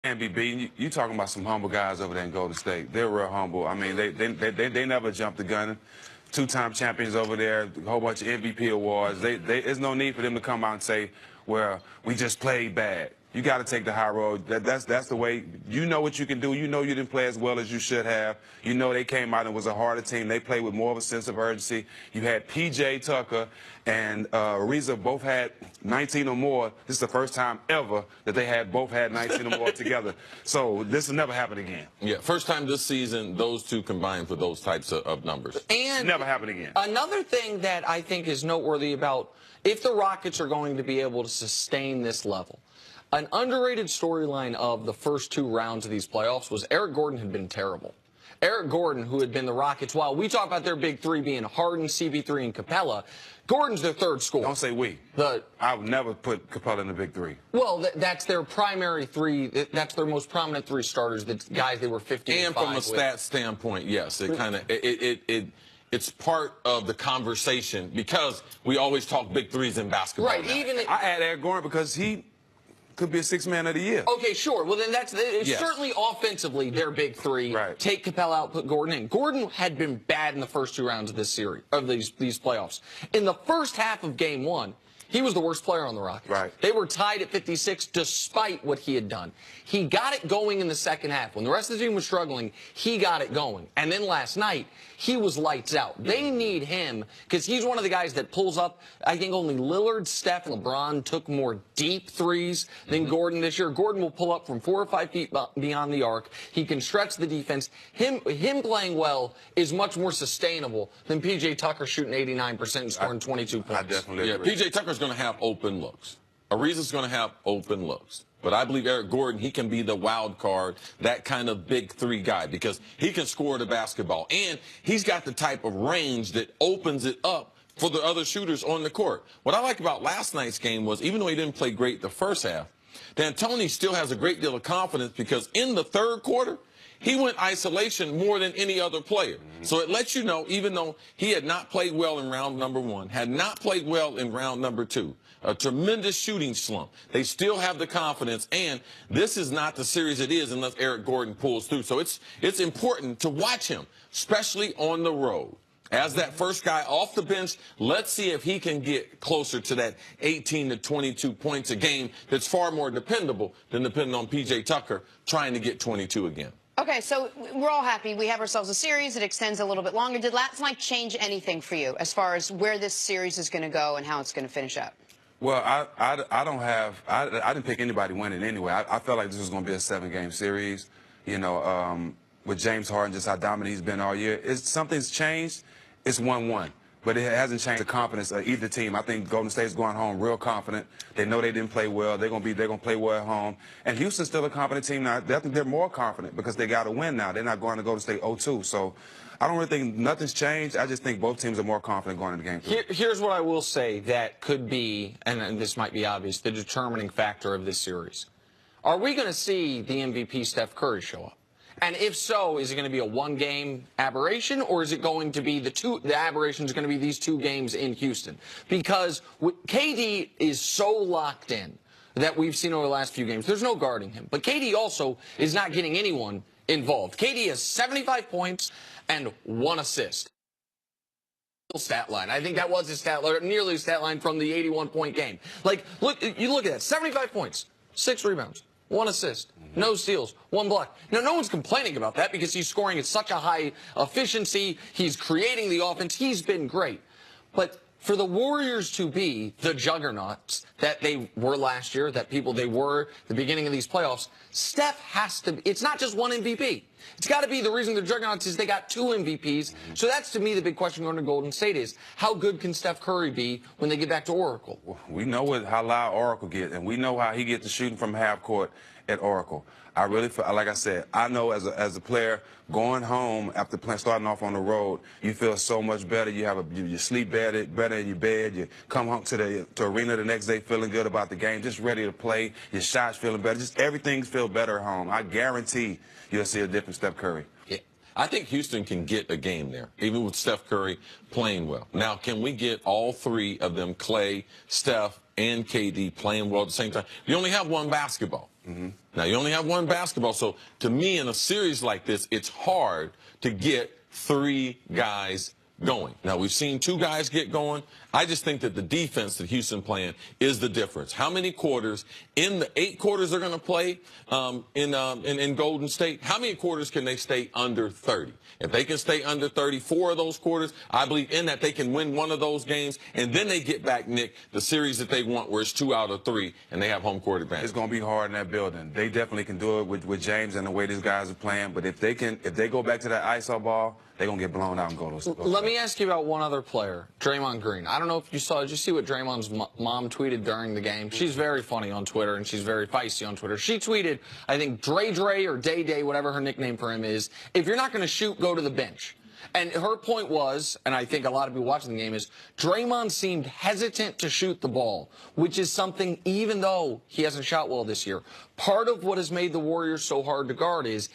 Can't be beaten. You talking about some humble guys over there in Golden State. They're real humble. I mean, they never jumped the gun. Two-time champions over there, a whole bunch of MVP awards. There's no need for them to come out and say, well, we just played bad. You got to take the high road. That's the way. You know what you can do. You know you didn't play as well as you should have. You know they came out and was a harder team. They played with more of a sense of urgency. You had P.J. Tucker and Ariza both had 19 or more. This is the first time ever that they both had 19 or more together. So this will never happen again. Yeah, first time this season those two combined for those types of numbers. And never happen again. Another thing that I think is noteworthy about if the Rockets are going to be able to sustain this level, an underrated storyline of the first two rounds of these playoffs was Eric Gordon had been terrible. Eric Gordon, who had been the Rockets, while we talk about their big three being Harden, CP3, and Capella, Gordon's their third scorer. Don't say we. I would never put Capella in the big three. Well, that's their primary three. That's their most prominent three starters, the guys they were 50 and from a stat standpoint, yes, it kind of it's part of the conversation because we always talk big threes in basketball. Right. I add Eric Gordon because he could be a sixth man of the year. Okay, sure. Well, then certainly offensively, their big three. Right. Take Capella out, put Gordon in. Gordon had been bad in the first two rounds of this series, of these playoffs. In the first half of Game 1, he was the worst player on the Rockets. Right. They were tied at 56 despite what he had done. He got it going in the second half. When the rest of the team was struggling, he got it going. And then last night, he was lights out. They need him because he's one of the guys that pulls up. I think only Lillard, Steph, and LeBron took more deep threes than Gordon this year. Gordon will pull up from 4 or 5 feet beyond the arc. He can stretch the defense. Him playing well is much more sustainable than P.J. Tucker shooting 89% and scoring 22 points. I definitely agree. P.J. Tucker's going to have open looks. Ariza's going to have open looks. But I believe Eric Gordon, he can be the wild card, that kind of big three guy, because he can score the basketball. And he's got the type of range that opens it up for the other shooters on the court. What I like about last night's game was, even though he didn't play great the first half, D'Antoni still has a great deal of confidence because in the third quarter, he went isolation more than any other player. So it lets you know, even though he had not played well in round number 1, had not played well in round number 2, a tremendous shooting slump, they still have the confidence, and this is not the series it is unless Eric Gordon pulls through. So it's important to watch him, especially on the road. As that first guy off the bench, let's see if he can get closer to that 18 to 22 points a game that's far more dependable than depending on P.J. Tucker trying to get 22 again. Okay, so we're all happy. We have ourselves a series. It extends a little bit longer. Did last night change anything for you as far as where this series is going to go and how it's going to finish up? Well, I didn't pick anybody winning anyway. I felt like this was going to be a 7-game series. You know, with James Harden, just how dominant he's been all year. Something's changed. It's 1-1. But it hasn't changed the confidence of either team. I think Golden State's going home real confident. They know they didn't play well. They're going to play well at home. And Houston's still a confident team now. I think they're more confident because they got to win now. They're not going to Golden State 0-2. So I don't really think nothing's changed. I just think both teams are more confident going into game 3. Here's what I will say that could be, and this might be obvious, the determining factor of this series. Are we going to see the MVP Steph Curry show up? And if so, is it going to be a 1-game aberration, or is it going to be the aberration is going to be these 2 games in Houston? Because KD is so locked in that we've seen over the last few games. There's no guarding him. But KD also is not getting anyone involved. KD has 75 points and 1 assist. Stat line. I think that was his stat line, nearly his stat line from the 81-point game. Like, you look at that, 75 points, 6 rebounds. 1 assist, no steals, 1 block. Now, no one's complaining about that because he's scoring at such a high efficiency. He's creating the offense. He's been great. But for the Warriors to be the juggernauts that they were last year, they were at the beginning of these playoffs, Steph has to, it's not just 1 MVP. It's got to be the reason they're juggernauts is they got 2 MVPs. So that's, to me, the big question going to Golden State is, how good can Steph Curry be when they get back to Oracle? We know how loud Oracle gets, and we know how he gets to shooting from half court at Oracle. I really feel, like I said, I know as a player going home after starting off on the road, you feel so much better. You sleep better in your bed. You come home to arena the next day feeling good about the game, just ready to play. Your shots feeling better. Just everything feels better at home. I guarantee you'll see a different Steph Curry. Yeah. I think Houston can get a game there, even with Steph Curry playing well. Now, can we get all 3 of them, Clay, Steph, and KD, playing well at the same time? You only have 1 basketball. Now, you only have one basketball, so to me, in a series like this, it's hard to get 3 guys going. Now, we've seen 2 guys get going. I just think that the defense that Houston playing is the difference. How many quarters in the 8 quarters they're going to play in Golden State? How many quarters can they stay under 30? If they can stay under 34 of those quarters, I believe in that they can win one of those games, and then they get back, Nick, the series that they want where it's 2 out of 3, and they have home court advantage. It's going to be hard in that building. They definitely can do it with James and the way these guys are playing. But if they go back to that ISO ball, they're going to get blown out and go to Let me ask you about one other player, Draymond Green. I don't know if you saw, did you see what Draymond's mom tweeted during the game? She's very funny on Twitter, and she's very feisty on Twitter. She tweeted, I think, Dre or Day, whatever her nickname for him is, if you're not going to shoot, go to the bench. And her point was, and I think a lot of people watching the game, is Draymond seemed hesitant to shoot the ball, which is something, even though he hasn't shot well this year, part of what has made the Warriors so hard to guard is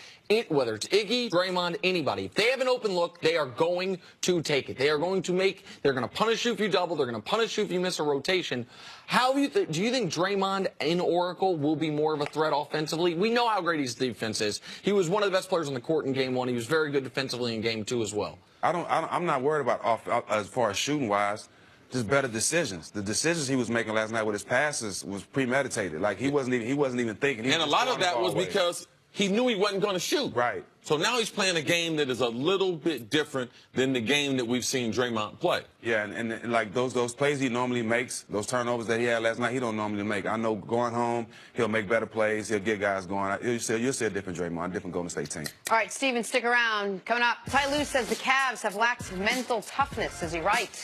whether it's Iggy, Draymond, anybody. If they have an open look, they are going to take it. They're going to punish you if you double. They're going to punish you if you miss a rotation. Do you think Draymond in Oracle will be more of a threat offensively? We know how great his defense is. He was one of the best players on the court in Game 1. He was very good defensively in Game 2 as well. I'm not worried about as far as shooting wise. Just better decisions. The decisions he was making last night with his passes was premeditated. Like he wasn't even thinking. And a lot of that was because he knew he wasn't going to shoot. Right. So now he's playing a game that is a little bit different than the game that we've seen Draymond play. Yeah, and like those plays he normally makes, those turnovers that he had last night, he don't normally make. I know going home, he'll make better plays. He'll get guys going. You'll see a different Draymond, a different Golden State team. All right, Steven, stick around. Coming up, Ty Lue says the Cavs have lacked mental toughness. Is he right?